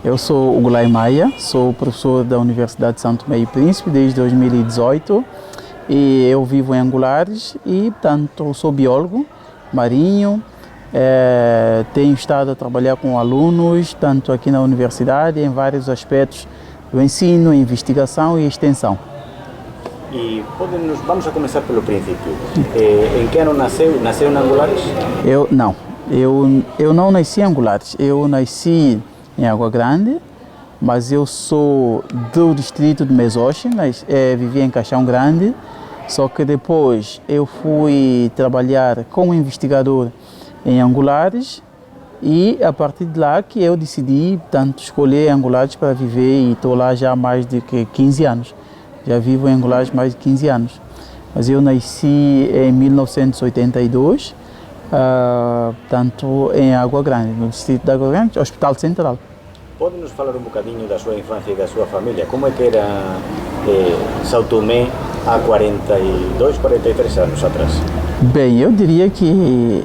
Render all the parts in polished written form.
Eu sou o Gulay Maia, sou professor da Universidade de Santo Tomé e Príncipe desde 2018 e eu vivo em Angulares e, portanto, sou biólogo marinho. Tenho estado a trabalhar com alunos, tanto aqui na universidade, em vários aspectos do ensino, investigação e extensão. E vamos a começar pelo princípio. Em que ano nasceu? Nasceu em Angulares? Eu não nasci em Angulares, eu nasci em Água Grande, mas eu sou do distrito de Mesoche, vivi em Caixão Grande, só que depois eu fui trabalhar como investigador em Angulares e a partir de lá que eu decidi, portanto, escolher Angulares para viver e estou lá já há mais de 15 anos. Já vivo em Angulares há mais de 15 anos. Mas eu nasci em 1982, portanto, em Água Grande, no distrito de Água Grande, Hospital Central. Pode nos falar um bocadinho da sua infância e da sua família? Como é que era São Tomé há 42, 43 anos atrás? Bem, eu diria que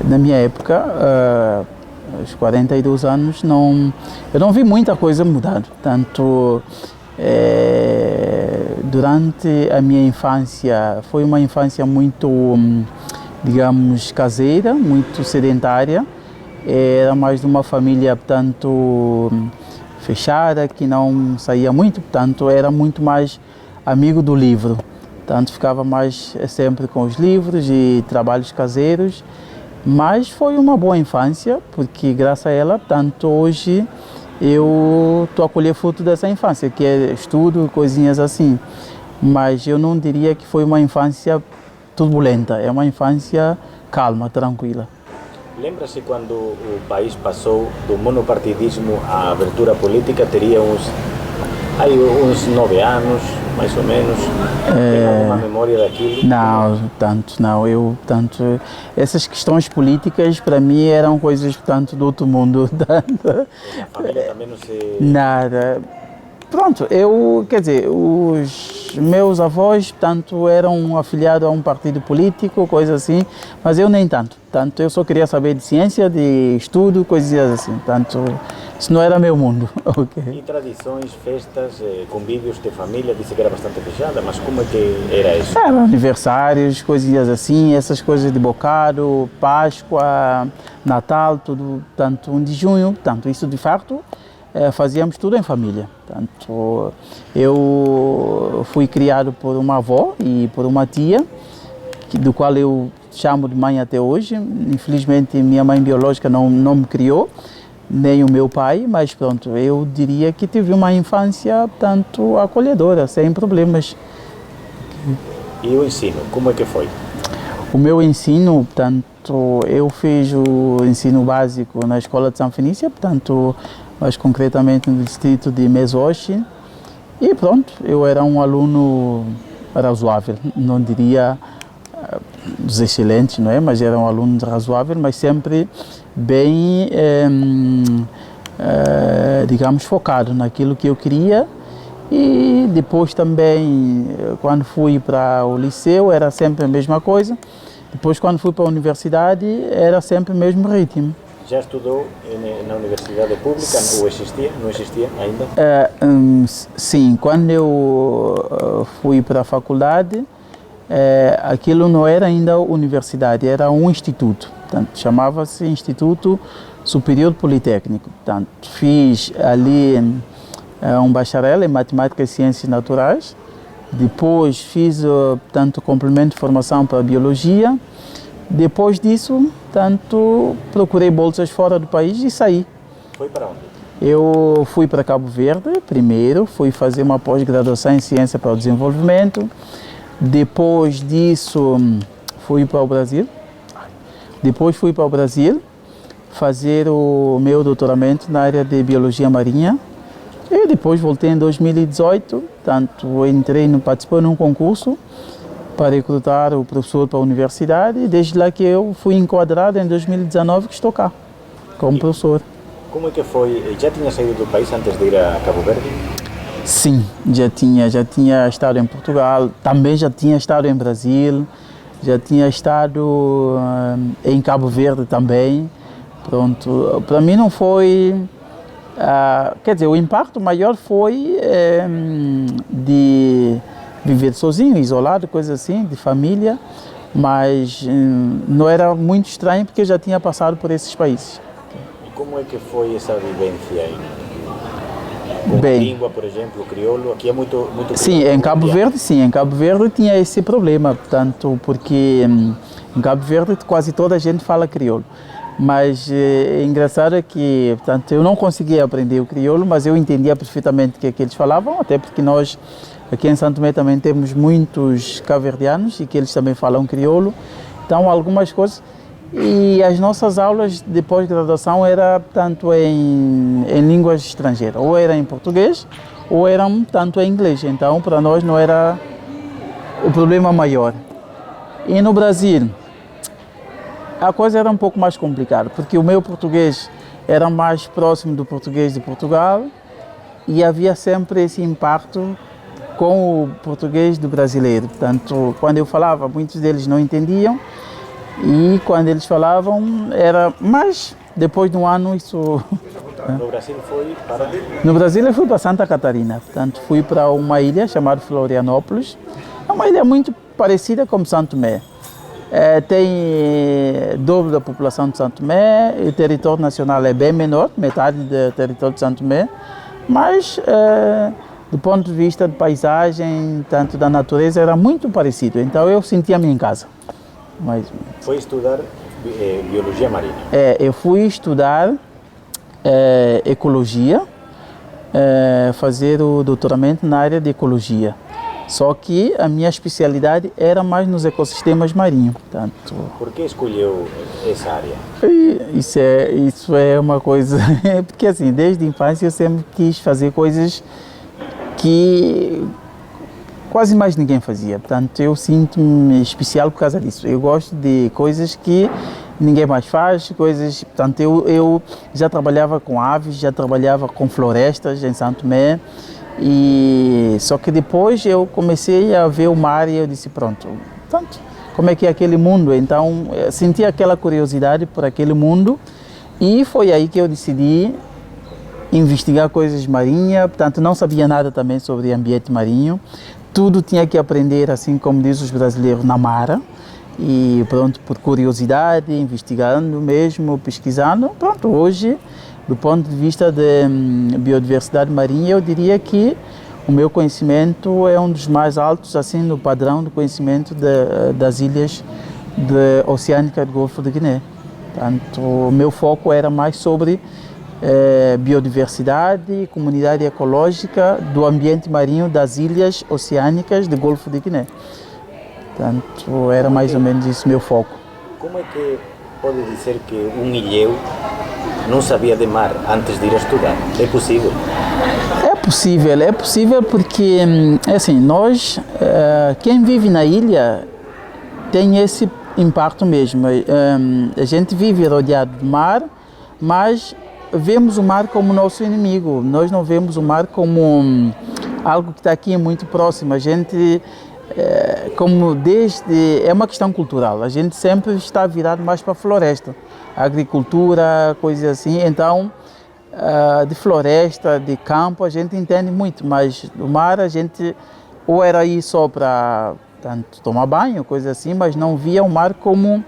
na minha época, aos 42 anos, eu não vi muita coisa mudar. Tanto durante a minha infância, foi uma infância muito, digamos, caseira, muito sedentária. Era mais de uma família, portanto, fechada, que não saía muito, portanto, era muito mais amigo do livro. Portanto, ficava mais sempre com os livros e trabalhos caseiros. Mas foi uma boa infância, porque graças a ela, portanto, hoje eu estou a colher fruto dessa infância, que é estudo, coisinhas assim. Mas eu não diria que foi uma infância turbulenta, é uma infância calma, tranquila. Lembra-se quando o país passou do monopartidismo à abertura política? Teria uns 9 anos, mais ou menos. Tem alguma memória daquilo? Não, tanto não. Essas questões políticas para mim eram coisas, portanto, do outro mundo. A família também não se... Nada. Pronto, os meus avós, portanto, eram afiliados a um partido político, coisa assim, mas eu nem tanto. Portanto, eu só queria saber de ciência, de estudo, coisas assim. Portanto, isso não era meu mundo. Okay. E tradições, festas, convívios de família, disse que era bastante fechada, mas como é que era isso? Eram aniversários, coisinhas assim, essas coisas de bocado, Páscoa, Natal, tudo, portanto, 1 de junho, portanto, isso de facto fazíamos tudo em família. Portanto, eu fui criado por uma avó e por uma tia, do qual eu chamo de mãe até hoje. Infelizmente, minha mãe biológica não me criou, nem o meu pai, mas pronto, eu diria que tive uma infância, portanto, acolhedora, sem problemas. E o ensino, como é que foi? O meu ensino, portanto, eu fiz o ensino básico na Escola de São Fenícia, portanto, mais concretamente no distrito de Mesoche, e pronto, eu era um aluno razoável, não diria dos excelentes, não é? Mas era um aluno razoável, mas sempre bem, digamos, focado naquilo que eu queria. E depois também, quando fui para o liceu, era sempre a mesma coisa. Depois, quando fui para a universidade, era sempre o mesmo ritmo. Já estudou na universidade pública ou existia? Não existia ainda? Sim, quando eu fui para a faculdade, aquilo não era ainda universidade, era um instituto. Portanto, chamava-se Instituto Superior Politécnico. Portanto, fiz ali um bacharel em Matemática e Ciências Naturais. Depois fiz, portanto, complemento de formação para Biologia. Depois disso, portanto, procurei bolsas fora do país e saí. Foi para onde? Eu fui para Cabo Verde primeiro, fui fazer uma pós-graduação em Ciência para o Desenvolvimento. Depois disso, fui para o Brasil. Depois fui para o Brasil fazer o meu doutoramento na área de Biologia Marinha. E depois voltei em 2018, portanto, participei num concurso para recrutar o professor para a universidade e desde lá que eu fui enquadrado em 2019 que estou cá, como professor. Como é que foi? Já tinha saído do país antes de ir a Cabo Verde? Sim, já tinha estado em Portugal, também já tinha estado em Brasil, já tinha estado em Cabo Verde também. Pronto, para mim não foi Quer dizer, o impacto maior foi de viver sozinho, isolado, coisa assim, de família, mas não era muito estranho porque eu já tinha passado por esses países. E como é que foi essa vivência aí? Com a língua, por exemplo, o crioulo, aqui é muito sim, em Cabo Verde, sim, em Cabo Verde tinha esse problema, portanto, porque em Cabo Verde quase toda a gente fala crioulo. Mas engraçado é que, portanto, eu não conseguia aprender o crioulo, mas eu entendia perfeitamente o que eles falavam, até porque nós aqui em Santo Tomé também temos muitos cabo-verdianos e que eles também falam crioulo. Então, algumas coisas. E as nossas aulas de pós-graduação eram tanto em línguas estrangeiras, ou era em português, ou eram tanto em inglês. Então, para nós não era o problema maior. E no Brasil, a coisa era um pouco mais complicada, porque o meu português era mais próximo do português de Portugal e havia sempre esse impacto com o português do brasileiro. Portanto, quando eu falava, muitos deles não entendiam e quando eles falavam era mais depois de um ano isso. No Brasil foi para? No Brasil eu fui para Santa Catarina, portanto fui para uma ilha chamada Florianópolis. É uma ilha muito parecida com Santo Tomé. Tem dobro da população de Santo Tomé, o território nacional é bem menor, metade do território de Santo Tomé, mas do ponto de vista de paisagem, tanto da natureza, era muito parecido, então eu sentia-me em casa. Mas, foi estudar biologia marinha? Eu fui estudar ecologia, fazer o doutoramento na área de ecologia. Só que a minha especialidade era mais nos ecossistemas marinhos. Portanto, por que escolheu essa área? Isso é uma coisa... Porque assim, desde a infância eu sempre quis fazer coisas que quase mais ninguém fazia. Portanto, eu sinto-me especial por causa disso. Eu gosto de coisas que ninguém mais faz, coisas... Portanto, eu já trabalhava com aves, já trabalhava com florestas em Santo Tomé. E só que depois eu comecei a ver o mar e eu disse pronto, portanto, como é que é aquele mundo? Então senti aquela curiosidade por aquele mundo e foi aí que eu decidi investigar coisas marinhas. Portanto, não sabia nada também sobre ambiente marinho, tudo tinha que aprender, assim como diz os brasileiros, na mara. E pronto, por curiosidade, investigando mesmo, pesquisando, pronto, hoje, do ponto de vista de biodiversidade marinha, eu diria que o meu conhecimento é um dos mais altos, assim, no padrão do conhecimento das ilhas oceânicas do Golfo de Guiné. Portanto, o meu foco era mais sobre biodiversidade, comunidade ecológica do ambiente marinho das ilhas oceânicas do Golfo de Guiné. Portanto, era mais ou menos isso o meu foco. Como é que pode dizer que um ilhéu não sabia de mar antes de ir a estudar? É possível? É possível porque, assim, nós, quem vive na ilha tem esse impacto mesmo. A gente vive rodeado do mar, mas vemos o mar como nosso inimigo. Nós não vemos o mar como algo que está aqui muito próximo. A gente... é uma questão cultural, a gente sempre está virado mais para a floresta, agricultura, coisas assim, então de floresta, de campo a gente entende muito, mas do mar a gente ou era aí só para tomar banho, coisas assim, mas não via o mar como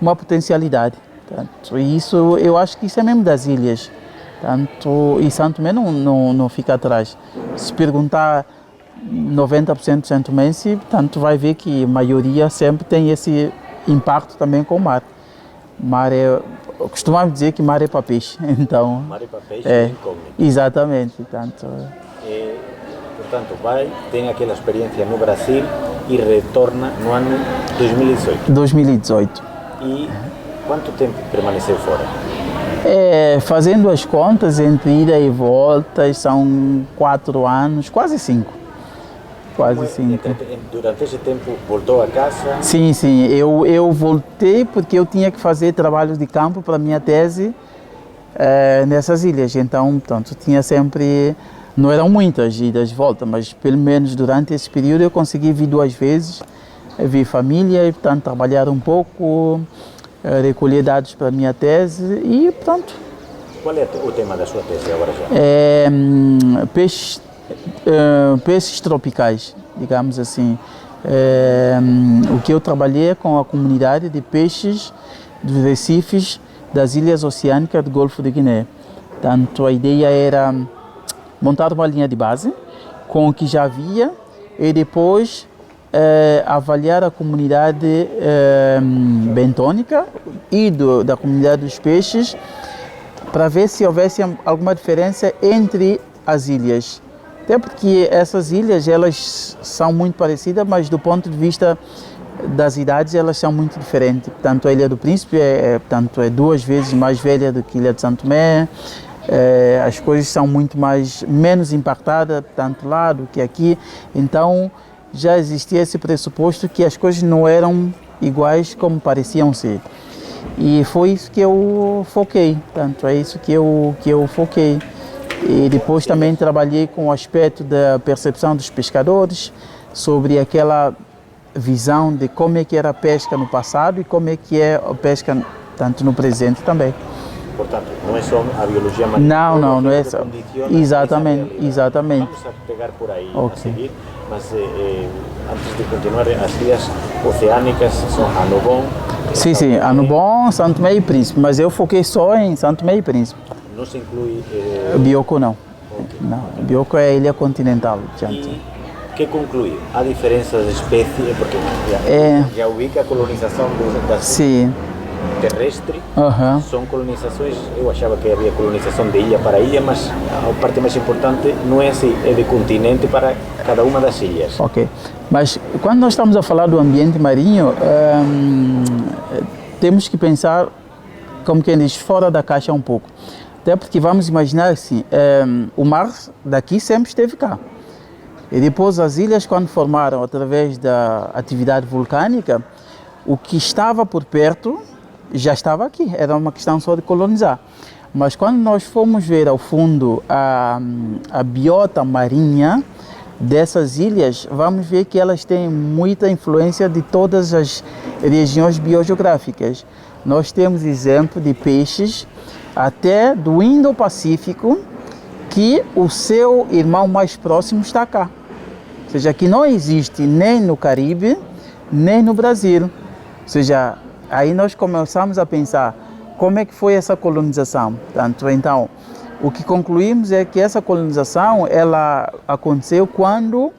uma potencialidade. Portanto, isso, eu acho que isso é mesmo das ilhas, e Santo Tomé não fica atrás. Se perguntar 90% de Santo Tomense, portanto, vai ver que a maioria sempre tem esse impacto também com o mar. Costumamos dizer que mar é para peixe, então... Mar é para peixe, é incógnito. Exatamente. Portanto, tem aquela experiência no Brasil e retorna no ano 2018. 2018. E quanto tempo permaneceu fora? Fazendo as contas, entre ida e volta, são 4 anos, quase 5. Quase 5. Durante esse tempo voltou a casa? Sim, eu voltei porque eu tinha que fazer trabalhos de campo para a minha tese nessas ilhas. Então, portanto, tinha sempre, não eram muitas idas de volta, mas pelo menos durante esse período eu consegui vir 2 vezes, vi família e, portanto, trabalhar um pouco, recolher dados para a minha tese e, portanto, Qual é o tema da sua tese agora já? Peixes tropicais, digamos assim. O que eu trabalhei é com a comunidade de peixes dos recifes das ilhas oceânicas do Golfo de Guiné. Portanto, a ideia era montar uma linha de base com o que já havia e depois avaliar a comunidade bentônica e da comunidade dos peixes para ver se houvesse alguma diferença entre as ilhas. Até porque essas ilhas, elas são muito parecidas, mas do ponto de vista das idades, elas são muito diferentes. Portanto, a Ilha do Príncipe é 2 vezes mais velha do que a Ilha de Santo Tomé. As coisas são menos impactadas, tanto lá do que aqui. Então, já existia esse pressuposto que as coisas não eram iguais como pareciam ser. E foi isso que eu foquei. Portanto, é isso que eu foquei. E depois também trabalhei com o aspecto da percepção dos pescadores, sobre aquela visão de como é que era a pesca no passado e como é que é a pesca tanto no presente também. Portanto, não é só a biologia marinha. Não é só. Exatamente. Vamos a pegar por aí a seguir, mas antes de continuar, as ilhas oceânicas são Annobón. Sim, Annobón, Santo Tomé e Príncipe, mas eu foquei só em Santo Tomé e Príncipe. Não se inclui... Bioko não. Okay. Não. Bioko é a ilha continental. E que conclui? Há diferenças de espécie, porque já ubica a colonização das terrestre, são colonizações, eu achava que havia colonização de ilha para ilha, mas a parte mais importante não é assim, é de continente para cada uma das ilhas. Ok, mas quando nós estamos a falar do ambiente marinho, temos que pensar, como quem diz, fora da caixa um pouco. Até porque vamos imaginar assim, o mar daqui sempre esteve cá. E depois as ilhas, quando formaram através da atividade vulcânica, o que estava por perto já estava aqui, era uma questão só de colonizar. Mas quando nós fomos ver ao fundo a biota marinha dessas ilhas, vamos ver que elas têm muita influência de todas as regiões biogeográficas. Nós temos exemplo de peixes até do Indo-Pacífico, que o seu irmão mais próximo está cá. Ou seja, que não existe nem no Caribe, nem no Brasil. Ou seja, aí nós começamos a pensar como é que foi essa colonização. Então, o que concluímos é que essa colonização ela aconteceu quando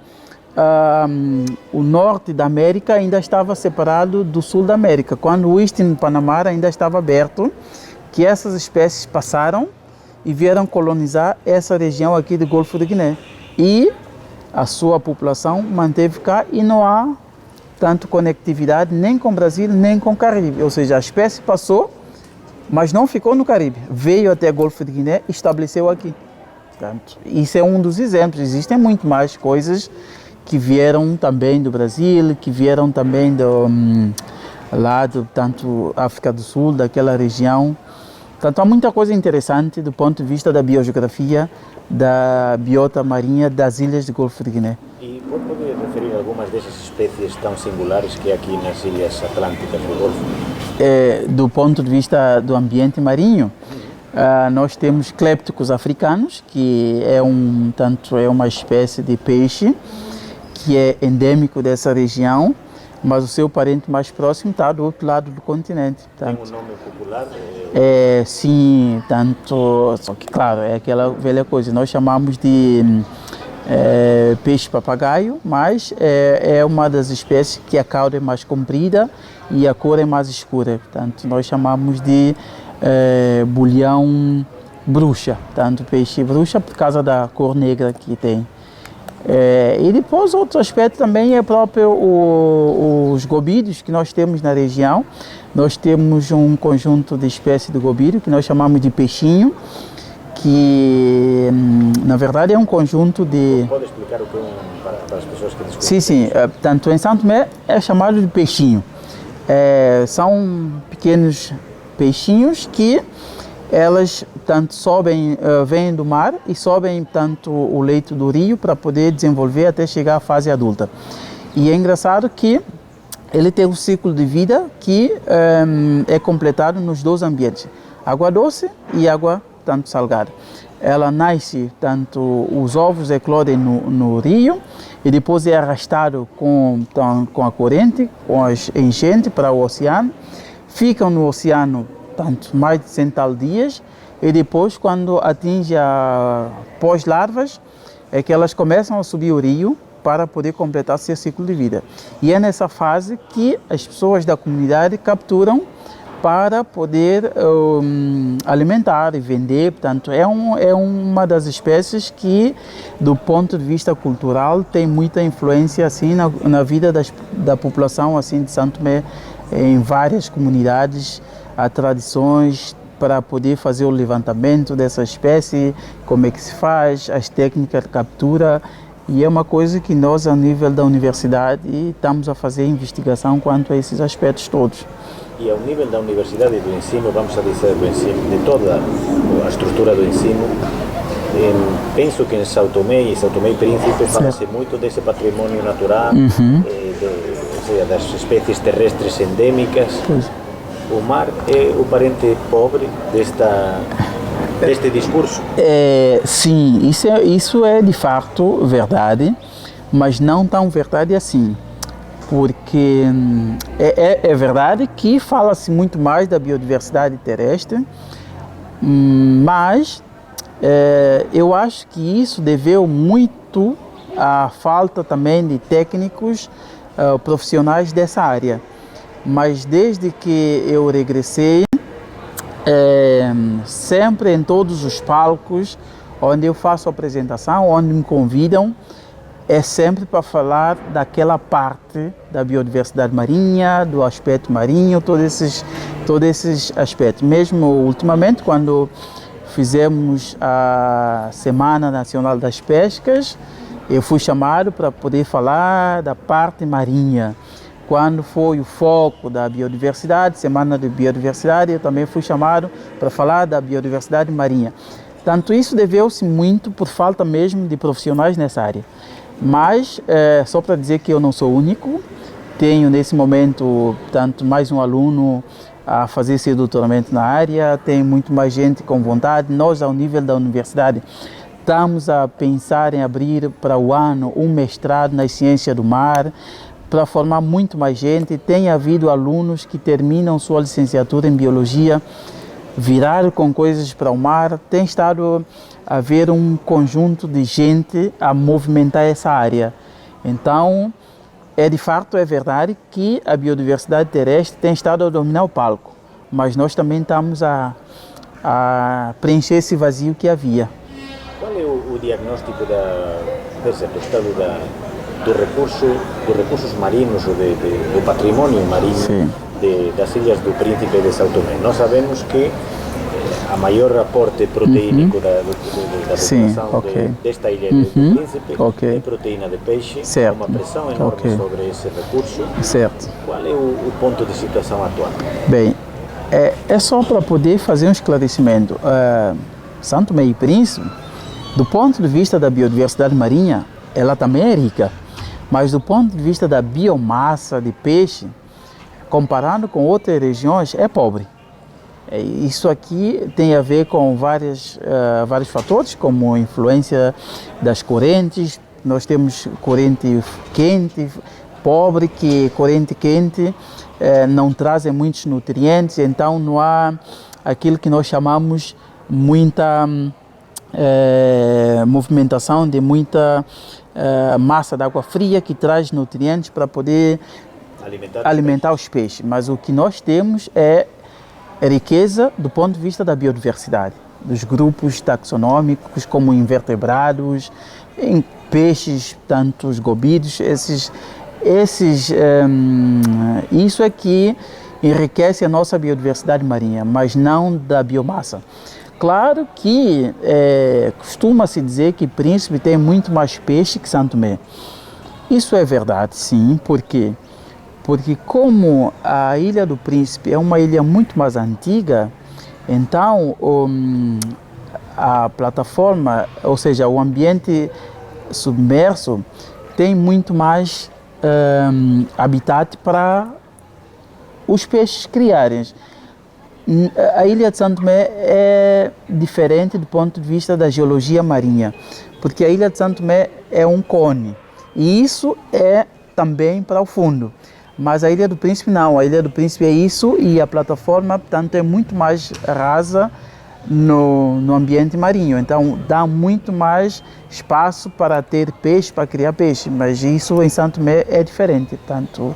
o norte da América ainda estava separado do sul da América, quando o Istmo de Panamá ainda estava aberto, que essas espécies passaram e vieram colonizar essa região aqui do Golfo de Guiné. E a sua população manteve cá e não há tanto conectividade nem com o Brasil, nem com o Caribe. Ou seja, a espécie passou, mas não ficou no Caribe. Veio até o Golfo de Guiné e estabeleceu aqui. Portanto, isso é um dos exemplos. Existem muito mais coisas que vieram também do Brasil, que vieram também lá do tanto África do Sul, daquela região. Portanto, há muita coisa interessante do ponto de vista da biogeografia, da biota marinha das ilhas do Golfo de Guiné. E pode referir algumas dessas espécies tão singulares que há aqui nas ilhas atlânticas do Golfo? Do ponto de vista do ambiente marinho, nós temos clépticos africanos, que é uma espécie de peixe que é endêmico dessa região, mas o seu parente mais próximo está do outro lado do continente. Tem um nome popular? Sim, só que claro, é aquela velha coisa, nós chamamos de peixe papagaio, mas é uma das espécies que a cauda é mais comprida e a cor é mais escura. Portanto, nós chamamos de bulhão bruxa, portanto, peixe bruxa por causa da cor negra que tem. E depois outro aspecto também é próprio os gobídeos que nós temos na região. Nós temos um conjunto de espécies de gobídeo que nós chamamos de peixinho, que na verdade é um conjunto de... Pode explicar o que para as pessoas que desconhecem? Sim, tanto em Santo Tomé é chamado de peixinho. São pequenos peixinhos que elas tanto sobem, vêm do mar e sobem tanto o leito do rio para poder desenvolver até chegar à fase adulta. E é engraçado que ele tem um ciclo de vida que é completado nos 2 ambientes, água doce e água tanto salgada. Ela nasce, tanto os ovos eclodem no rio e depois é arrastado com a corrente, com as enchentes para o oceano. Ficam no oceano tanto mais de 100 tal dias e depois, quando atinge a pós-larvas, é que elas começam a subir o rio para poder completar seu ciclo de vida. E é nessa fase que as pessoas da comunidade capturam para poder alimentar e vender. Portanto, é uma das espécies que, do ponto de vista cultural, tem muita influência assim na vida da população assim de Santo Tomé. Em várias comunidades há tradições para poder fazer o levantamento dessa espécie, como é que se faz, as técnicas de captura. E é uma coisa que nós, a nível da universidade, estamos a fazer investigação quanto a esses aspectos todos. E ao nível da universidade e do ensino, vamos a dizer, do ensino, de toda a estrutura do ensino, penso que em São Tomé e São Tomé e Príncipe fala-se muito desse patrimônio natural, ou seja, das espécies terrestres endêmicas. Pois. O mar é o parente pobre deste discurso? Sim, isso é de fato verdade, mas não tão verdade assim. Porque é verdade que fala-se muito mais da biodiversidade terrestre, mas eu acho que isso deveu muito à falta também de técnicos profissionais dessa área. Mas desde que eu regressei, sempre em todos os palcos onde eu faço apresentação, onde me convidam, é sempre para falar daquela parte da biodiversidade marinha, do aspecto marinho, todos esses aspectos. Mesmo ultimamente, quando fizemos a Semana Nacional das Pescas, eu fui chamado para poder falar da parte marinha. Quando foi o foco da biodiversidade, Semana de Biodiversidade, eu também fui chamado para falar da biodiversidade marinha. Tanto isso deveu-se muito por falta mesmo de profissionais nessa área. Mas, só para dizer que eu não sou o único, tenho nesse momento tanto mais um aluno a fazer seu doutoramento na área, tem muito mais gente com vontade. Nós, ao nível da universidade, estamos a pensar em abrir para o ano um mestrado na ciência do mar, para formar muito mais gente. Tem havido alunos que terminam sua licenciatura em biologia, viraram com coisas para o mar. Tem estado a haver um conjunto de gente a movimentar essa área. Então, de fato, é verdade que a biodiversidade terrestre tem estado a dominar o palco, mas nós também estamos a preencher esse vazio que havia. Qual é o diagnóstico do estado dos recursos marinhos ou do patrimônio marinho das Ilhas do Príncipe e de São Tomé? Nós sabemos que a maior aporte proteínico da população desta ilha do Príncipe é proteína de peixe, há uma pressão enorme sobre esse recurso. Certo. Qual é o ponto de situação atual? Bem, é só para poder fazer um esclarecimento. São Tomé e Príncipe, do ponto de vista da biodiversidade marinha, ela também é rica, mas do ponto de vista da biomassa de peixe, comparando com outras regiões, é pobre. Isso aqui tem a ver com vários fatores, como a influência das correntes. Nós temos corrente quente, pobre, que corrente quente não trazem muitos nutrientes, então não há aquilo que nós chamamos muita movimentação de muita massa de água fria que traz nutrientes para poder alimentar os peixes. Mas o que nós temos é riqueza do ponto de vista da biodiversidade, dos grupos taxonômicos como invertebrados, em peixes, tanto os gobídeos, isso é que enriquece a nossa biodiversidade marinha, mas não da biomassa. Claro que costuma-se dizer que Príncipe tem muito mais peixe que São Tomé. Isso é verdade, sim. Por quê? Porque como a Ilha do Príncipe é uma ilha muito mais antiga, então a plataforma, ou seja, o ambiente submerso, tem muito mais habitat para os peixes criarem. A ilha de Santo Tomé é diferente do ponto de vista da geologia marinha, porque a ilha de Santo Tomé é um cone, e isso é também para o fundo. Mas a Ilha do Príncipe não, a Ilha do Príncipe é isso, e a plataforma, portanto, é muito mais rasa no ambiente marinho. Então dá muito mais espaço para ter peixe, para criar peixe, mas isso em Santo Tomé é diferente. Portanto,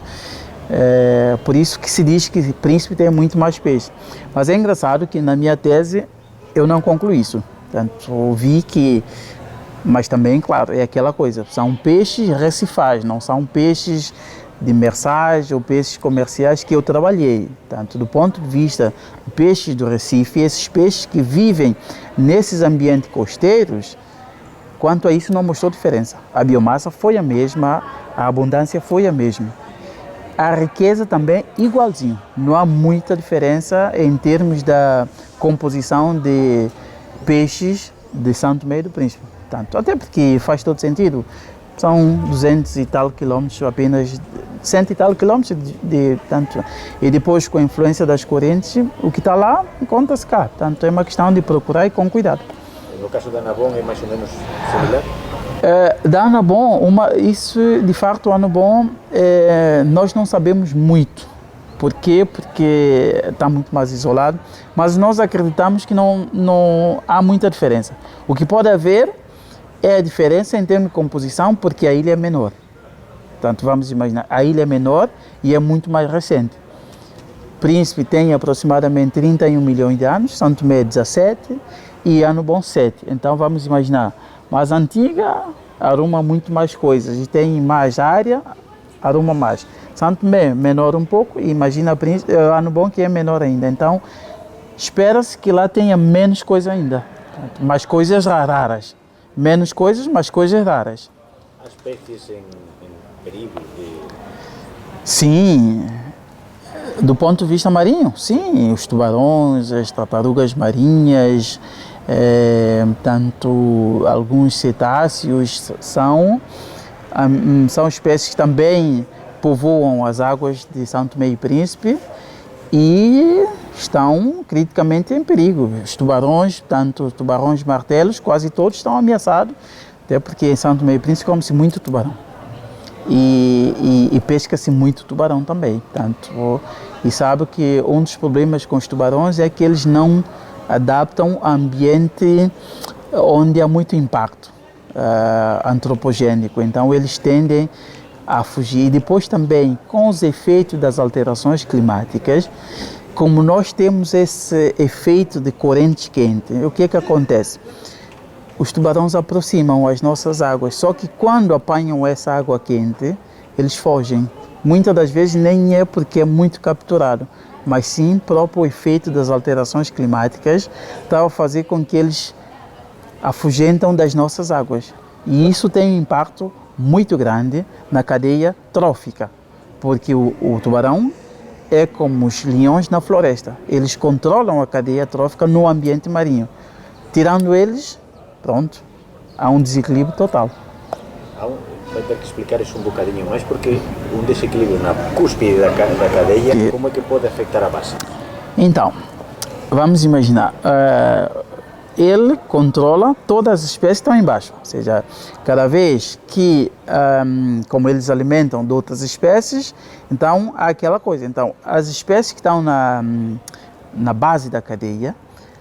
por isso que se diz que Príncipe tem muito mais peixe. Mas é engraçado que na minha tese eu não concluí isso. Portanto, ouvi que... Mas também, claro, é aquela coisa, são peixes recifais, não são peixes de mersagem ou peixes comerciais que eu trabalhei. Tanto do ponto de vista de peixes do Recife, esses peixes que vivem nesses ambientes costeiros, quanto a isso não mostrou diferença. A biomassa foi a mesma, a abundância foi a mesma. A riqueza também igualzinho, não há muita diferença em termos da composição de peixes de Santo Tomé e do Príncipe. Tanto, até porque faz todo sentido, são 200 e tal quilômetros, apenas 100 e tal quilômetros tanto, e depois com a influência das correntes, o que está lá encontra-se cá. Portanto, é uma questão de procurar e com cuidado. No caso da Anabom é mais ou menos similar? Da Anabom, isso de fato, a Anabom, nós não sabemos muito. Por quê? Porque está muito mais isolado, mas nós acreditamos que não há muita diferença. O que pode haver é a diferença em termos de composição, porque a ilha é menor. Portanto, vamos imaginar, a ilha é menor e é muito mais recente. Príncipe tem aproximadamente 31 milhões de anos, Santo Tomé 17 e Anabom 7. Então, vamos imaginar, mais antiga arruma muito mais coisas e tem mais área, arruma mais. Santo Tomé menor um pouco e imagina Anabom que é menor ainda. Então, espera-se que lá tenha menos coisa ainda, mais coisas raras. Menos coisas, mas coisas raras. Há espécies em perigo? Sim, do ponto de vista marinho, sim. Os tubarões, as tartarugas marinhas, tanto alguns cetáceos são espécies que também povoam as águas de Santo Tomé e Príncipe e estão criticamente em perigo. Os tubarões, tanto tubarões martelos, quase todos estão ameaçados, até porque em Santo Tomé e Príncipe come-se muito tubarão. E pesca-se muito tubarão também. E sabe que um dos problemas com os tubarões é que eles não adaptam a ambiente onde há muito impacto antropogênico. Então eles tendem a fugir. E depois também, com os efeitos das alterações climáticas, como nós temos esse efeito de corrente quente, o que acontece? Os tubarões aproximam as nossas águas, só que quando apanham essa água quente, eles fogem. Muitas das vezes nem é porque é muito capturado, mas sim próprio o efeito das alterações climáticas está a fazer com que eles afugentam das nossas águas. E isso tem um impacto muito grande na cadeia trófica, porque o tubarão é como os leões na floresta, eles controlam a cadeia trófica no ambiente marinho. Tirando eles, pronto, há um desequilíbrio total. Vai ter que explicar isso um bocadinho mais, porque um desequilíbrio na cúspide da cadeia, como é que pode afetar a base? Então, vamos imaginar, ele controla todas as espécies que estão embaixo, ou seja, cada vez que, como eles alimentam de outras espécies, então há aquela coisa. Então, as espécies que estão na base da cadeia,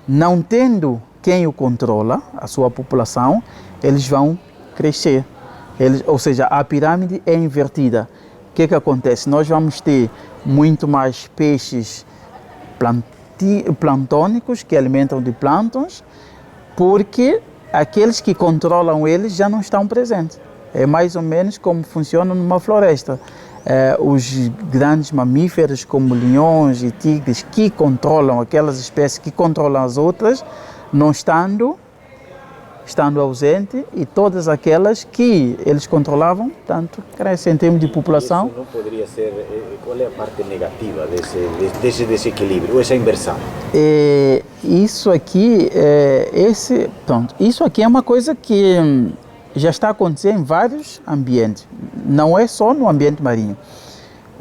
não tendo quem o controla, a sua população, eles vão crescer. Ou seja, a pirâmide é invertida. O que acontece? Nós vamos ter muito mais peixes plantônicos que alimentam de plânctons, porque aqueles que controlam eles já não estão presentes. É mais ou menos como funciona numa floresta. Os grandes mamíferos como leões e tigres que controlam aquelas espécies que controlam as outras, não estando ausente, e todas aquelas que eles controlavam, tanto crescem em termos de população. Isso não poderia ser, qual é a parte negativa desse desequilíbrio, essa inversão? Isso aqui é uma coisa que já está acontecendo em vários ambientes, não é só no ambiente marinho.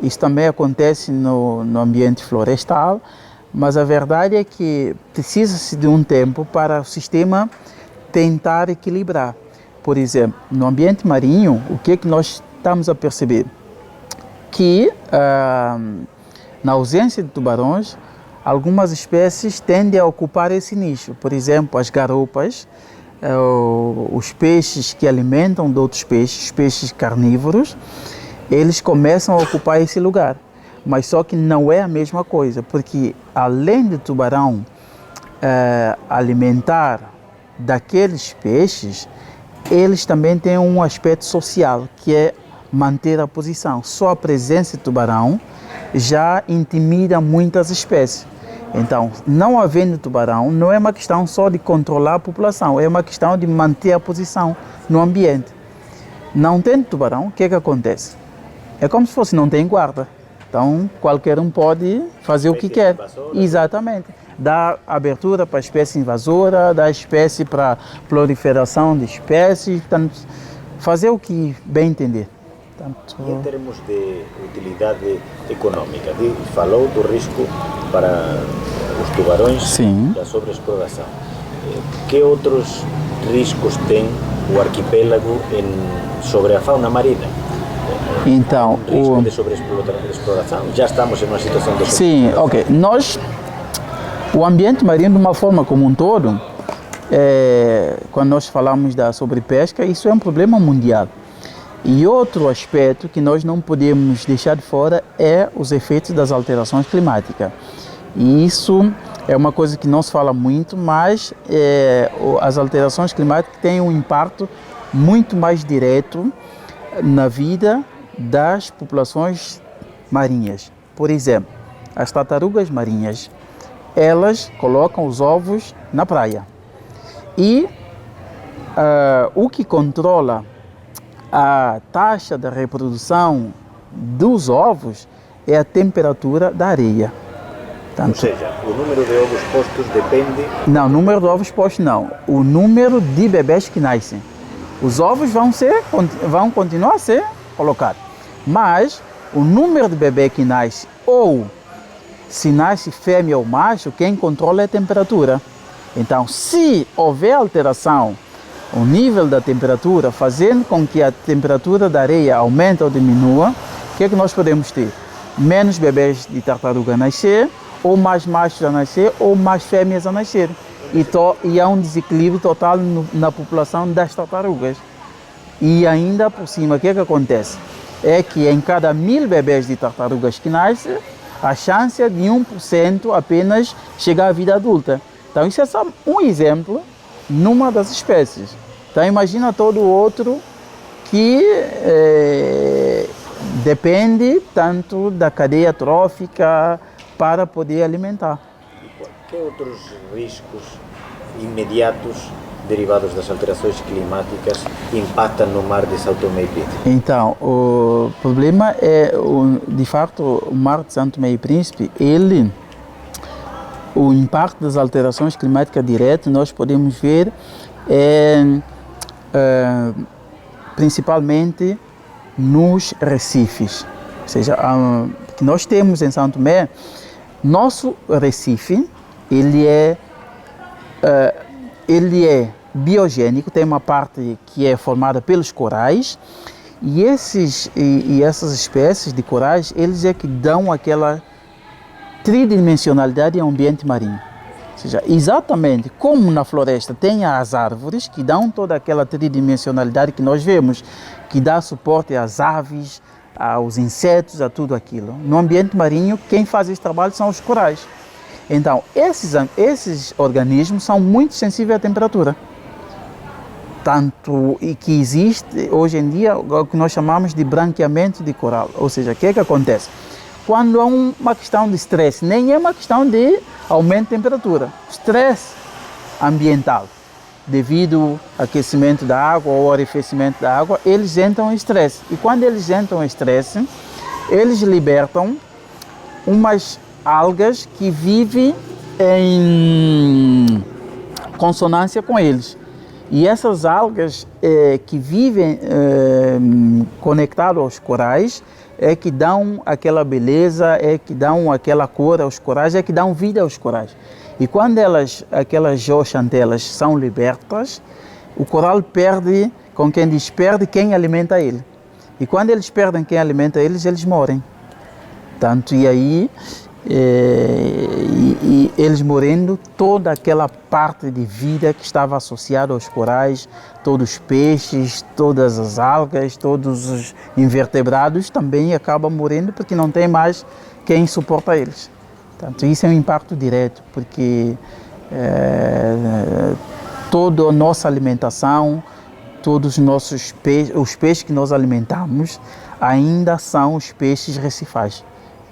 Isso também acontece no ambiente florestal, Mas a verdade é que precisa-se de um tempo para o sistema tentar equilibrar. Por exemplo, no ambiente marinho, o que é que nós estamos a perceber? Que na ausência de tubarões, algumas espécies tendem a ocupar esse nicho. Por exemplo, as garoupas, os peixes que alimentam de outros peixes, peixes carnívoros, eles começam a ocupar esse lugar. Mas só que não é a mesma coisa, porque além do tubarão alimentar daqueles peixes, eles também têm um aspecto social, que é manter a posição. Só a presença de tubarão já intimida muitas espécies. Então, não havendo tubarão, não é uma questão só de controlar a população, é uma questão de manter a posição no ambiente. Não tendo tubarão, o que é que acontece? É como se fosse não tem guarda. Então, qualquer um pode fazer o que quer. Exatamente. Dá abertura para a espécie invasora, dá espécie para proliferação de espécies, portanto, fazer o que bem entender. E em termos de utilidade econômica, falou do risco para os tubarões. Sim. Da sobreexploração. Que outros riscos tem o arquipélago sobre a fauna marina? Então, risco de sobreexploração? Já estamos em uma situação de sim, ok. O ambiente marinho, de uma forma como um todo, quando nós falamos da sobrepesca, isso é um problema mundial. E outro aspecto que nós não podemos deixar de fora é os efeitos das alterações climáticas. E isso é uma coisa que não se fala muito, mas as alterações climáticas têm um impacto muito mais direto na vida das populações marinhas. Por exemplo, as tartarugas marinhas, elas colocam os ovos na praia. E o que controla a taxa de reprodução dos ovos é a temperatura da areia. Ou seja, o número de ovos postos depende... Não, o número de ovos postos não. O número de bebés que nascem. Os ovos vão continuar a ser colocados. Mas o número de bebês que nasce, ou se nasce fêmea ou macho, quem controla é a temperatura. Então, se houver alteração o nível da temperatura, fazendo com que a temperatura da areia aumente ou diminua, o que é que nós podemos ter? Menos bebês de tartaruga a nascer, ou mais machos a nascer, ou mais fêmeas a nascer. E há um desequilíbrio total na população das tartarugas. E ainda por cima, o que é que acontece? É que em cada 1000 bebês de tartarugas que nascem, a chance é de 1% apenas chegar à vida adulta. Então isso é só um exemplo numa das espécies. Então imagina todo o outro que depende tanto da cadeia trófica para poder alimentar. Que outros riscos imediatos derivados das alterações climáticas impactam no mar de São Tomé e Príncipe? Então, o problema é, de fato, o mar de São Tomé e Príncipe, o impacto das alterações climáticas direto nós podemos ver principalmente nos recifes. Ou seja, que nós temos em São Tomé, nosso recife, ele é biogênico, tem uma parte que é formada pelos corais, e essas espécies de corais, eles é que dão aquela tridimensionalidade ao ambiente marinho. Ou seja, exatamente como na floresta tem as árvores que dão toda aquela tridimensionalidade que nós vemos, que dá suporte às aves, aos insetos, a tudo aquilo. No ambiente marinho, quem faz esse trabalho são os corais. Então, esses organismos são muito sensíveis à temperatura. Tanto que existe hoje em dia o que nós chamamos de branqueamento de coral. Ou seja, o que é que acontece? Quando há uma questão de estresse, nem é uma questão de aumento de temperatura, estresse ambiental, devido ao aquecimento da água ou arrefecimento da água, eles entram em estresse. E quando eles entram em estresse, eles libertam umas algas que vivem em consonância com eles. E essas algas que vivem conectadas aos corais é que dão aquela beleza, é que dão aquela cor aos corais, é que dão vida aos corais. E quando aquelas zooxantelas são libertas, o coral perde, com quem diz, perde quem alimenta ele. E quando eles perdem quem alimenta eles, eles morrem. Tanto e aí, eles morrendo, toda aquela parte de vida que estava associada aos corais, todos os peixes, todas as algas, todos os invertebrados também acabam morrendo porque não tem mais quem suporta eles. Portanto, isso é um impacto direto, porque toda a nossa alimentação, todos os nossos peixes, os peixes que nós alimentamos, ainda são os peixes recifais,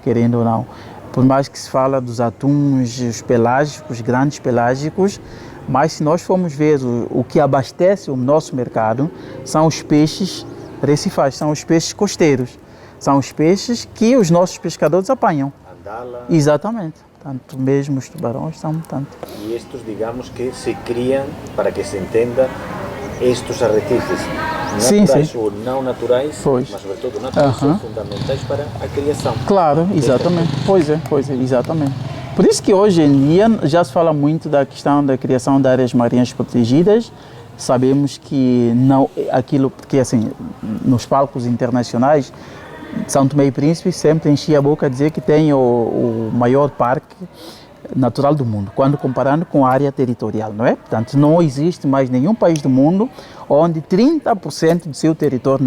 querendo ou não. Por mais que se fala dos atuns, os pelágicos, os grandes pelágicos, mas se nós formos ver o que abastece o nosso mercado, são os peixes recifais, são os peixes costeiros, são os peixes que os nossos pescadores apanham. Andala. Exatamente. Tanto mesmo os tubarões são tanto. E estes, digamos que se criam, para que se entenda, estes arrecifes naturais ou não naturais, pois. mas sobretudo naturais, são fundamentais para a criação. Claro, exatamente. Pois é, exatamente. Por isso que hoje em dia já se fala muito da questão da criação de áreas marinhas protegidas. Sabemos que não aquilo, porque assim, nos palcos internacionais, São Tomé e Príncipe sempre enchia a boca a dizer que tem o maior parque natural do mundo, quando comparando com a área territorial, não é? Portanto, não existe mais nenhum país do mundo onde 30% do seu território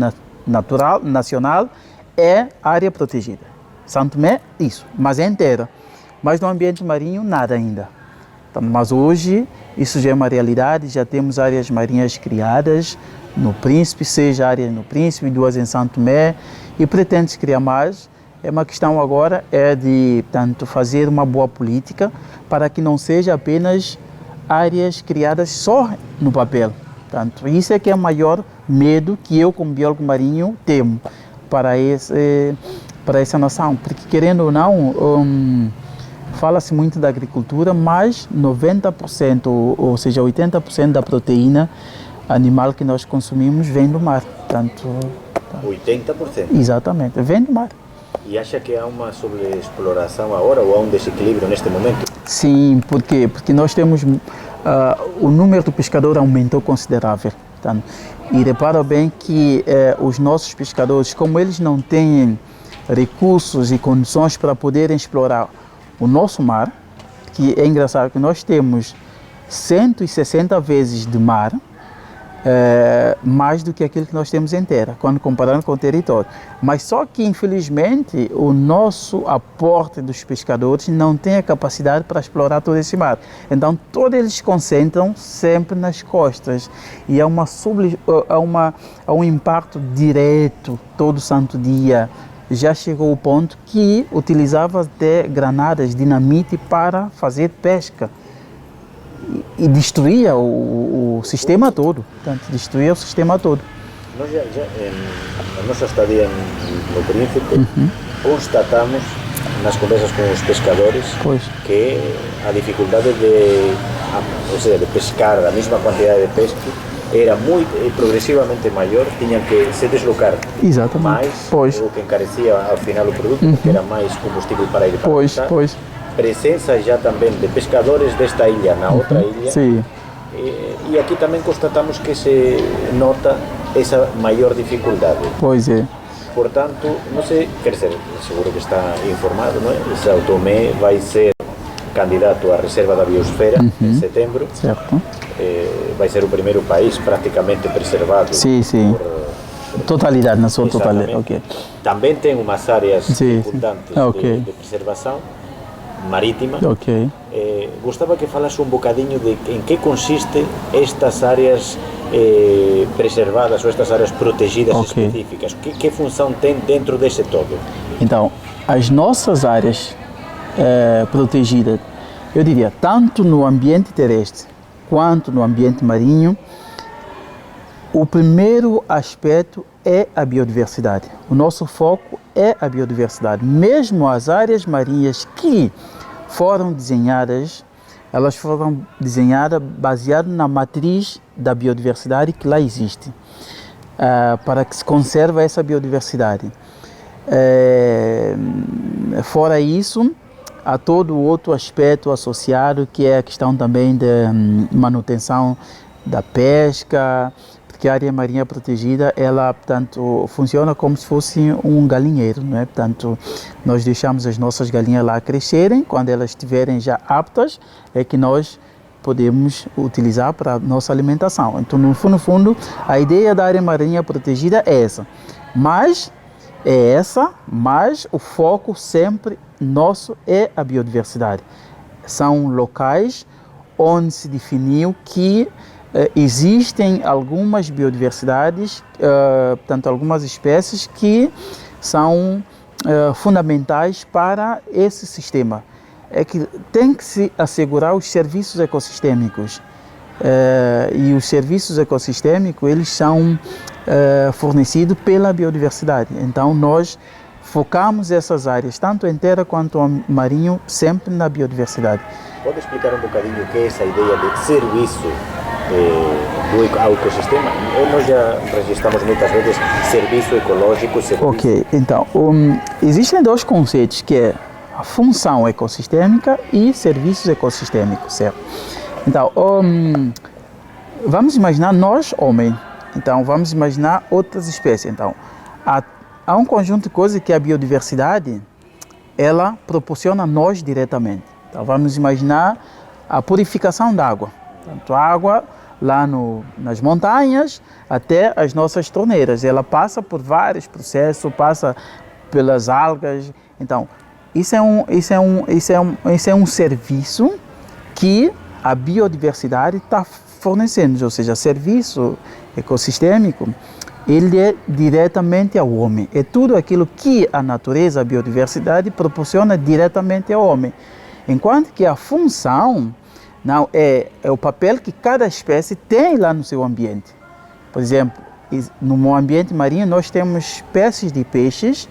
nacional é área protegida. São Tomé, isso, mas é inteira. Mas no ambiente marinho, nada ainda. Então, mas hoje, isso já é uma realidade, já temos áreas marinhas criadas no Príncipe, 6 áreas no Príncipe, 2 em São Tomé, e pretende-se criar mais. É uma questão agora de, portanto, fazer uma boa política para que não seja apenas áreas criadas só no papel. Portanto, isso é que é o maior medo que eu, como biólogo marinho, temo para essa nação. Porque, querendo ou não, fala-se muito da agricultura, mas 90%, ou seja, 80% da proteína animal que nós consumimos vem do mar. Portanto, 80%? Exatamente, vem do mar. E acha que há uma sobreexploração agora ou há um desequilíbrio neste momento? Sim, por quê? Porque nós temos, o número do pescador aumentou considerável. Portanto, e repara bem que os nossos pescadores, como eles não têm recursos e condições para poderem explorar o nosso mar, que é engraçado que nós temos 160 vezes de mar, mais do que aquilo que nós temos em terra, quando comparando com o território. Mas só que, infelizmente, o nosso aporte dos pescadores não tem a capacidade para explorar todo esse mar. Então, todos eles se concentram sempre nas costas. E há um impacto direto todo santo dia. Já chegou o ponto que utilizava até granadas, dinamite para fazer pesca. E destruía o sistema todo. Portanto, destruía o sistema todo. Nós já na nossa estadia no Príncipe, constatamos nas conversas com os pescadores que a dificuldade de pescar a mesma quantidade de pesca era muito progressivamente maior, tinham que se deslocar mais, o que encarecia ao final o produto, porque era mais combustível para ir para pescar. Presença já também de pescadores desta ilha na outra ilha. Sim. E aqui também constatamos que se nota essa maior dificuldade. Pois é. Portanto, não sei, quer dizer, seguro que está informado, não é? São Tomé vai ser candidato à reserva da biosfera em setembro. Certo. Vai ser o primeiro país praticamente preservado. Sim. Totalidade, na sua totalidade. Okay. Também tem umas áreas importantes de preservação marítima. Gostava que falasse um bocadinho de em que consiste estas áreas preservadas ou estas áreas protegidas específicas. Que função tem dentro desse todo? Então, as nossas áreas protegidas, eu diria, tanto no ambiente terrestre quanto no ambiente marinho, o primeiro aspecto é a biodiversidade. O nosso foco é a biodiversidade. Mesmo as áreas marinhas que foram desenhadas elas foram desenhadas baseadas na matriz da biodiversidade que lá existe, para que se conserve essa biodiversidade. Fora isso, há todo outro aspecto associado, que é a questão também da manutenção da pesca, porque a área marinha protegida, ela, portanto, funciona como se fosse um galinheiro, não é? Portanto, nós deixamos as nossas galinhas lá crescerem, quando elas estiverem já aptas, é que nós podemos utilizar para a nossa alimentação. Então, no fundo, a ideia da área marinha protegida é essa. Mas o foco sempre nosso é a biodiversidade. São locais onde se definiu que existem algumas biodiversidades, portanto, algumas espécies que são fundamentais para esse sistema. É que tem que se assegurar os serviços ecossistêmicos. E os serviços ecossistêmicos, eles são fornecidos pela biodiversidade. Então, nós focamos essas áreas, tanto em terra quanto marinho, sempre na biodiversidade. Pode explicar um bocadinho o que é essa ideia de serviço ao ecossistema? Nós já registramos muitas vezes serviço ecológico, serviço... Ok, então, existem dois conceitos, que é a função ecossistêmica e serviços ecossistêmicos, certo? Então, vamos imaginar nós, homem, então vamos imaginar outras espécies. Então, há um conjunto de coisas que a biodiversidade, ela proporciona a nós diretamente. Então, vamos imaginar a purificação da água. Tanto a água lá nas montanhas até as nossas torneiras. Ela passa por vários processos, passa pelas algas. Então, isso é um serviço que a biodiversidade está fornecendo, ou seja, serviço ecossistêmico, ele é diretamente ao homem. É tudo aquilo que a natureza, a biodiversidade proporciona diretamente ao homem. Enquanto que a função não é o papel que cada espécie tem lá no seu ambiente. Por exemplo, no ambiente marinho nós temos espécies de peixes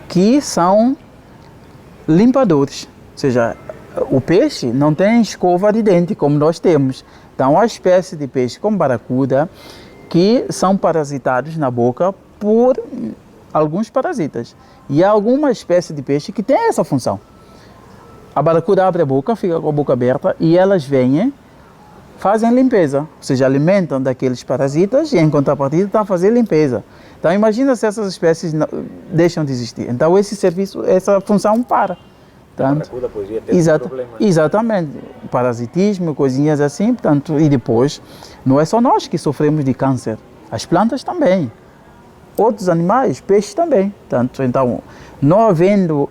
que são limpadores, ou seja, o peixe não tem escova de dente como nós temos. Então, há espécies de peixe como baracuda que são parasitados na boca por alguns parasitas. E há alguma espécie de peixe que tem essa função. A baracuda abre a boca, fica com a boca aberta e elas vêm, fazem limpeza, ou seja, alimentam daqueles parasitas e em contrapartida estão a fazer limpeza. Então imagina se essas espécies deixam de existir. Então esse serviço, essa função para. A baracuda poderia ter problema. Exatamente, parasitismo, coisinhas assim, portanto, e depois não é só nós que sofremos de câncer, as plantas também, outros animais, peixes também. Portanto, então, não havendo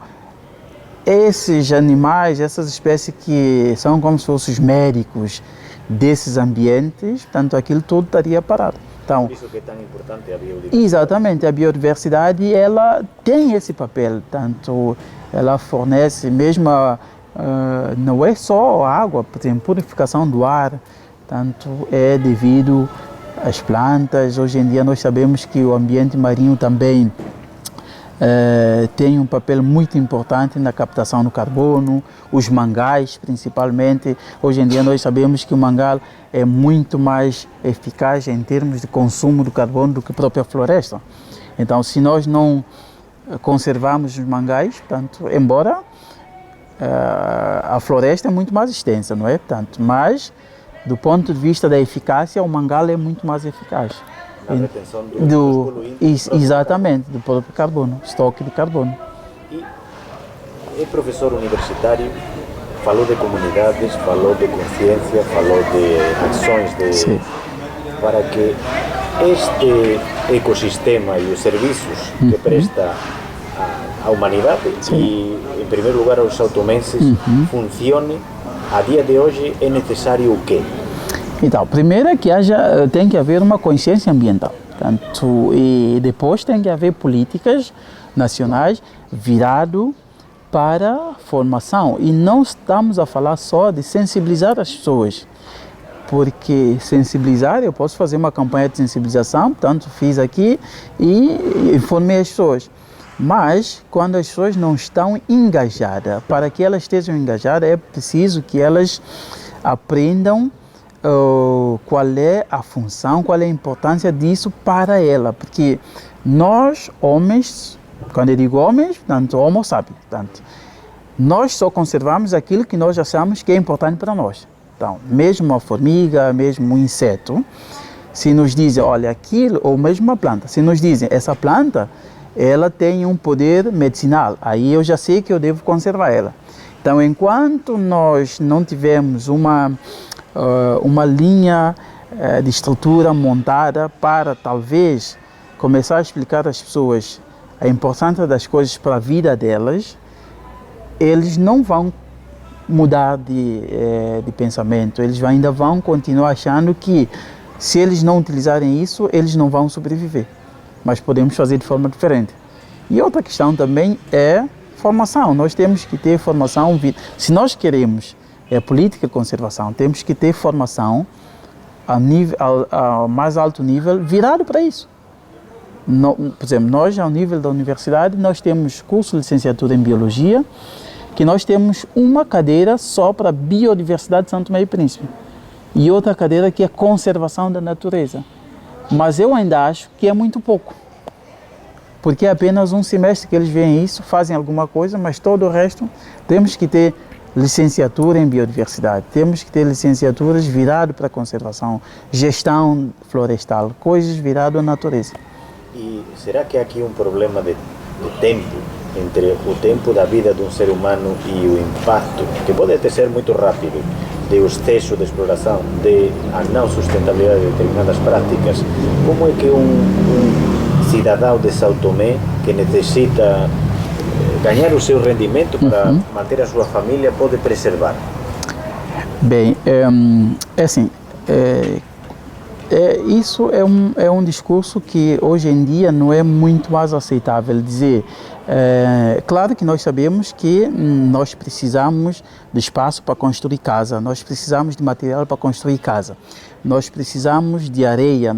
esses animais, essas espécies que são como se fossem os médicos desses ambientes, portanto, aquilo tudo estaria parado. Então, por isso que é tão importante a biodiversidade. Exatamente, a biodiversidade, ela tem esse papel, tanto ela fornece mesmo, não é só a água, tem purificação do ar, tanto é devido às plantas. Hoje em dia nós sabemos que o ambiente marinho também tem um papel muito importante na captação do carbono, os mangais principalmente. Hoje em dia nós sabemos que o mangal é muito mais eficaz em termos de consumo do carbono do que a própria floresta. Então, se nós não conservarmos os mangais, portanto, embora a floresta é muito mais extensa, não é? Portanto, mas do ponto de vista da eficácia, o mangal é muito mais eficaz. Na retenção dos poluentes. Exatamente, do próprio carbono, estoque de carbono. E professor universitário, falou de comunidades, falou de consciência, falou de ações para que este ecossistema e os serviços que presta à humanidade e, em primeiro lugar, aos são-tomenses, funcione. A dia de hoje é necessário o quê? Então, primeiro é que tem que haver uma consciência ambiental, portanto, e depois tem que haver políticas nacionais virado para a formação. E não estamos a falar só de sensibilizar as pessoas, porque sensibilizar, eu posso fazer uma campanha de sensibilização, portanto, fiz aqui e informei as pessoas. Mas, quando as pessoas não estão engajadas, para que elas estejam engajadas, é preciso que elas aprendam qual é a função, qual é a importância disso para ela. Porque nós, homens, quando eu digo homens, tanto homo sapiens, tanto, nós só conservamos aquilo que nós achamos que é importante para nós. Então, mesmo uma formiga, mesmo um inseto, se nos dizem, olha, aquilo, ou mesmo uma planta, se nos dizem, essa planta, ela tem um poder medicinal, aí eu já sei que eu devo conservar ela. Então, enquanto nós não tivermos uma linha de estrutura montada para, talvez, começar a explicar às pessoas a importância das coisas para a vida delas, eles não vão mudar de pensamento, eles ainda vão continuar achando que se eles não utilizarem isso, eles não vão sobreviver. Mas podemos fazer de forma diferente. E outra questão também é formação. Nós temos que ter formação. Se nós queremos política de conservação, temos que ter formação ao mais alto nível virado para isso. Por exemplo, nós, ao nível da universidade, nós temos curso de licenciatura em Biologia, que nós temos uma cadeira só para Biodiversidade de São Tomé e Príncipe e outra cadeira que é Conservação da Natureza. Mas eu ainda acho que é muito pouco, porque é apenas um semestre que eles veem isso, fazem alguma coisa, mas todo o resto temos que ter licenciatura em Biodiversidade, temos que ter licenciaturas viradas para conservação, gestão florestal, coisas viradas à natureza. E será que há aqui um problema de tempo, entre o tempo da vida de um ser humano e o impacto, que pode até ser muito rápido, do excesso de exploração, a não sustentabilidade de determinadas práticas? Como é que um cidadão de São Tomé, que necessita ganhar o seu rendimento para manter a sua família, pode preservar? Bem, assim, isso é um discurso que hoje em dia não é muito mais aceitável dizer. Claro que nós sabemos que nós precisamos de espaço para construir casa, nós precisamos de material para construir casa, nós precisamos de areia,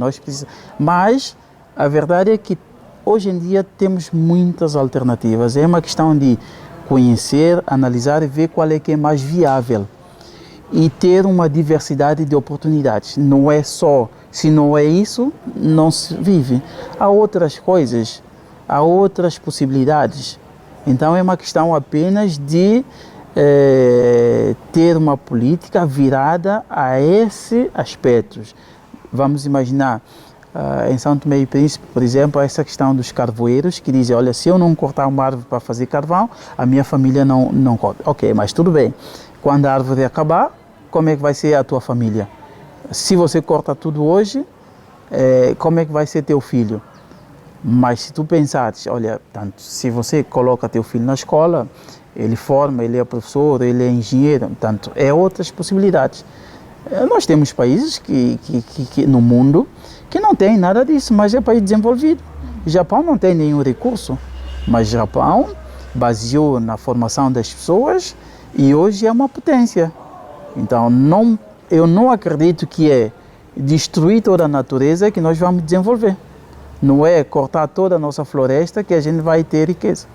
mas a verdade é que hoje em dia temos muitas alternativas. É uma questão de conhecer, analisar e ver qual é que é mais viável e ter uma diversidade de oportunidades. Não é só, se não é isso, não se vive. Há outras coisas, há outras possibilidades. Então é uma questão apenas de ter uma política virada a esses aspectos. Vamos imaginar, em São Tomé e Príncipe, por exemplo, essa questão dos carvoeiros, que dizem, olha, se eu não cortar uma árvore para fazer carvão, a minha família não corta. Ok, mas tudo bem. Quando a árvore acabar, como é que vai ser a tua família? Se você corta tudo hoje, como é que vai ser teu filho? Mas se tu pensares, olha, tanto, se você coloca teu filho na escola, ele forma, ele é professor, ele é engenheiro, tanto, é outras possibilidades. Nós temos países que no mundo que não tem nada disso, mas é país desenvolvido. O Japão não tem nenhum recurso, mas o Japão baseou na formação das pessoas e hoje é uma potência. Então, eu não acredito que é destruir toda a natureza que nós vamos desenvolver. Não é cortar toda a nossa floresta que a gente vai ter riqueza.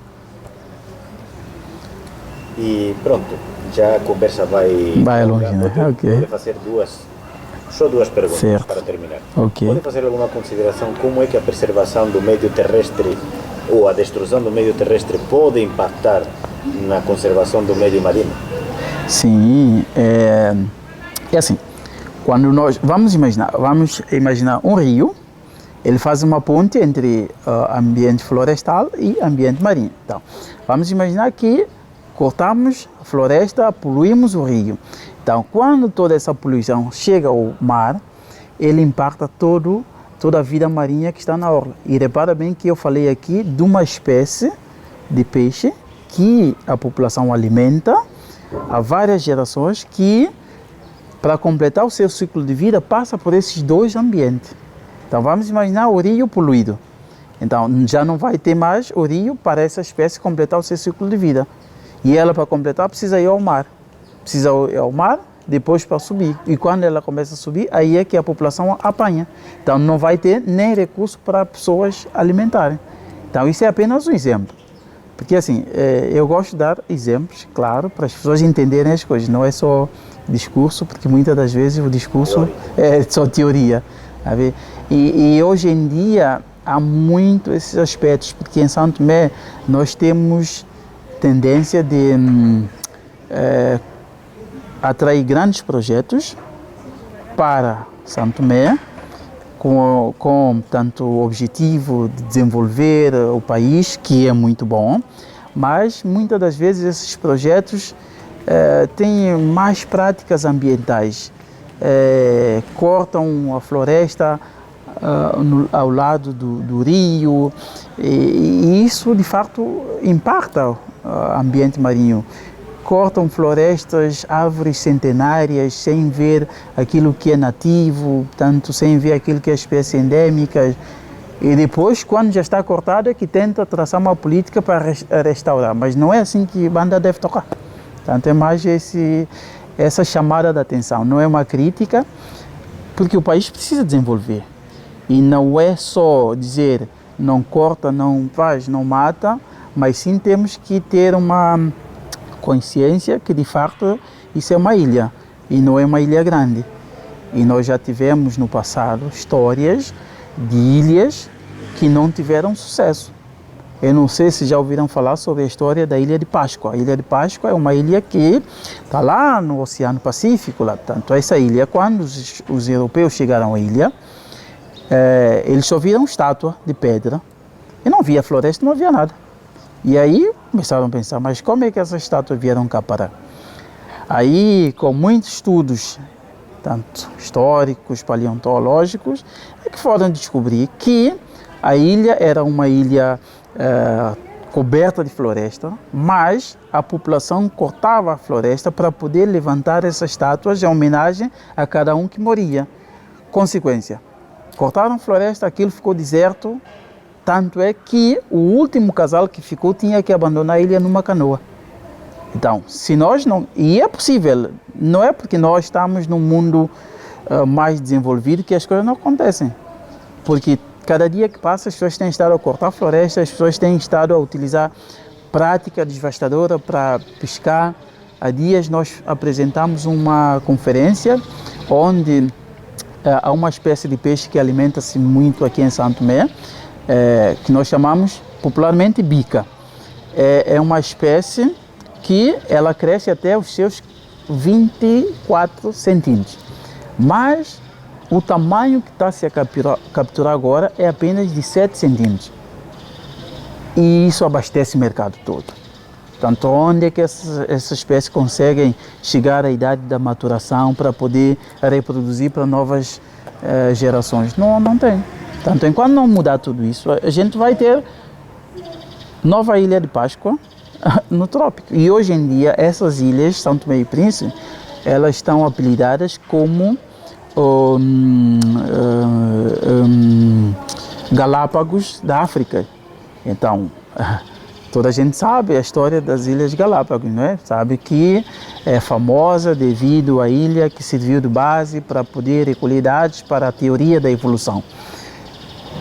E pronto, já a conversa vai longe, né? Ok. Vou fazer só duas perguntas, certo, para terminar. Okay. Pode fazer alguma consideração como é que a preservação do meio terrestre ou a destruição do meio terrestre pode impactar na conservação do meio marinho? Sim, é assim, quando nós vamos imaginar um rio, ele faz uma ponte entre ambiente florestal e ambiente marinho. Então, vamos imaginar que cortamos a floresta, poluímos o rio. Então, quando toda essa poluição chega ao mar, ele impacta toda a vida marinha que está na orla. E repara bem que eu falei aqui de uma espécie de peixe que a população alimenta há várias gerações, que, para completar o seu ciclo de vida, passa por esses dois ambientes. Então, vamos imaginar o rio poluído. Então, já não vai ter mais o rio para essa espécie completar o seu ciclo de vida. E ela, para completar, precisa ir ao mar. Precisa ir ao mar, depois para subir. E quando ela começa a subir, aí é que a população apanha. Então, não vai ter nem recurso para pessoas alimentarem. Então, isso é apenas um exemplo. Porque assim, eu gosto de dar exemplos, claro, para as pessoas entenderem as coisas, não é só discurso, porque muitas das vezes o discurso é só teoria. Sabe? E hoje em dia há muito esses aspectos, porque em São Tomé nós temos tendência de atrair grandes projetos para São Tomé, com tanto o objetivo de desenvolver o país, que é muito bom, mas muitas das vezes esses projetos têm mais práticas ambientais, cortam a floresta ao lado do rio, e isso de fato impacta o ambiente marinho. Cortam florestas, árvores centenárias, sem ver aquilo que é nativo, portanto, sem ver aquilo que é espécie endêmica. E depois, quando já está cortado, é que tenta traçar uma política para restaurar. Mas não é assim que a banda deve tocar. Portanto, é mais essa chamada de atenção. Não é uma crítica, porque o país precisa desenvolver. E não é só dizer não corta, não faz, não mata, mas sim temos que ter uma consciência que de fato isso é uma ilha e não é uma ilha grande. E nós já tivemos no passado histórias de ilhas que não tiveram sucesso. Eu não sei se já ouviram falar sobre a história da Ilha de Páscoa. A Ilha de Páscoa é uma ilha que está lá no Oceano Pacífico. Lá. Portanto, essa ilha, quando os europeus chegaram à ilha, eles só viram estátua de pedra e não havia floresta, não havia nada. E aí começaram a pensar, mas como é que essas estátuas vieram cá parar? Aí, com muitos estudos, tanto históricos, paleontológicos, é que foram descobrir que a ilha era uma ilha coberta de floresta, mas a população cortava a floresta para poder levantar essas estátuas em homenagem a cada um que moria. Consequência, cortaram a floresta, aquilo ficou deserto. Tanto é que o último casal que ficou tinha que abandonar a ilha numa canoa. Então, se nós não... E é possível, não é porque nós estamos num mundo mais desenvolvido que as coisas não acontecem. Porque cada dia que passa as pessoas têm estado a cortar florestas, as pessoas têm estado a utilizar prática devastadora para pescar. Há dias nós apresentamos uma conferência onde há uma espécie de peixe que alimenta-se muito aqui em São Tomé, que nós chamamos popularmente bica. É uma espécie que ela cresce até os seus 24 centímetros. Mas o tamanho que está se a capturar agora é apenas de 7 centímetros. E isso abastece o mercado todo. Portanto, onde é que essas espécies conseguem chegar à idade da maturação para poder reproduzir para novas gerações? Não tem. Portanto, enquanto não mudar tudo isso, a gente vai ter nova Ilha de Páscoa no trópico. E hoje em dia, essas ilhas, São Tomé e Príncipe, elas estão apelidadas como Galápagos da África. Então, toda a gente sabe a história das Ilhas Galápagos, não é? Sabe que é famosa devido à ilha que serviu de base para poder recolher dados para a teoria da evolução.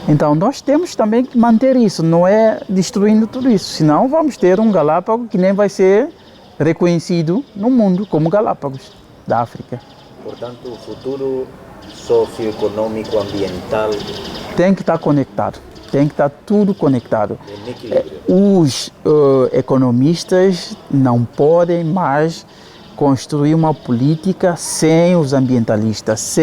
Então, nós temos também que manter isso, não é destruindo tudo isso, senão vamos ter um Galápago que nem vai ser reconhecido no mundo como Galápagos da África. Portanto, o futuro socioeconômico, ambiental... Tem que estar conectado, tem que estar tudo conectado. Os economistas não podem mais construir uma política sem os ambientalistas,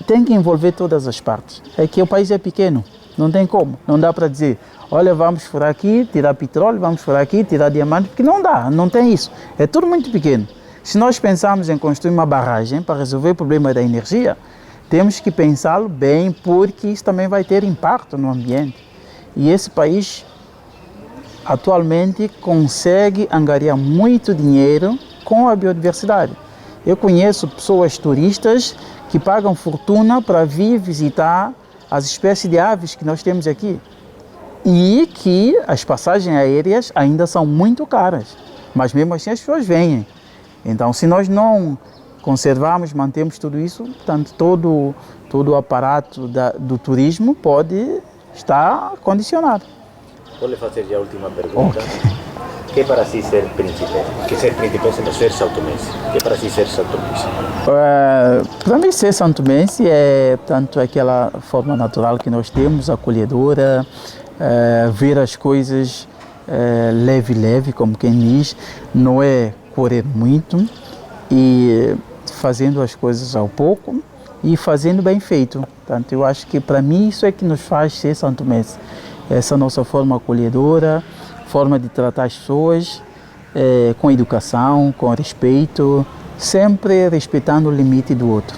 tem que envolver todas as partes. É que o país é pequeno, não tem como. Não dá para dizer, olha, vamos furar aqui, tirar petróleo, vamos furar aqui, tirar diamante, porque não dá, não tem isso. É tudo muito pequeno. Se nós pensarmos em construir uma barragem para resolver o problema da energia, temos que pensá-lo bem, porque isso também vai ter impacto no ambiente. E esse país, atualmente, consegue angariar muito dinheiro com a biodiversidade. Eu conheço pessoas turistas que pagam fortuna para vir visitar as espécies de aves que nós temos aqui. E que as passagens aéreas ainda são muito caras, mas mesmo assim as pessoas vêm. Então, se nós não conservarmos, mantemos tudo isso, portanto, todo o aparato do turismo pode estar condicionado. Vou lhe fazer já a última pergunta. O que é para si ser príncipe? Que ser príncipe não ser saltomense? O que é para si ser saltomense? Para mim ser santomense é, portanto, aquela forma natural que nós temos, acolhedora, ver as coisas leve, como quem diz, não é correr muito e fazendo as coisas ao pouco e fazendo bem feito. Portanto, eu acho que para mim isso é que nos faz ser santomense. Essa nossa forma acolhedora, forma de tratar as pessoas com educação, com respeito, sempre respeitando o limite do outro.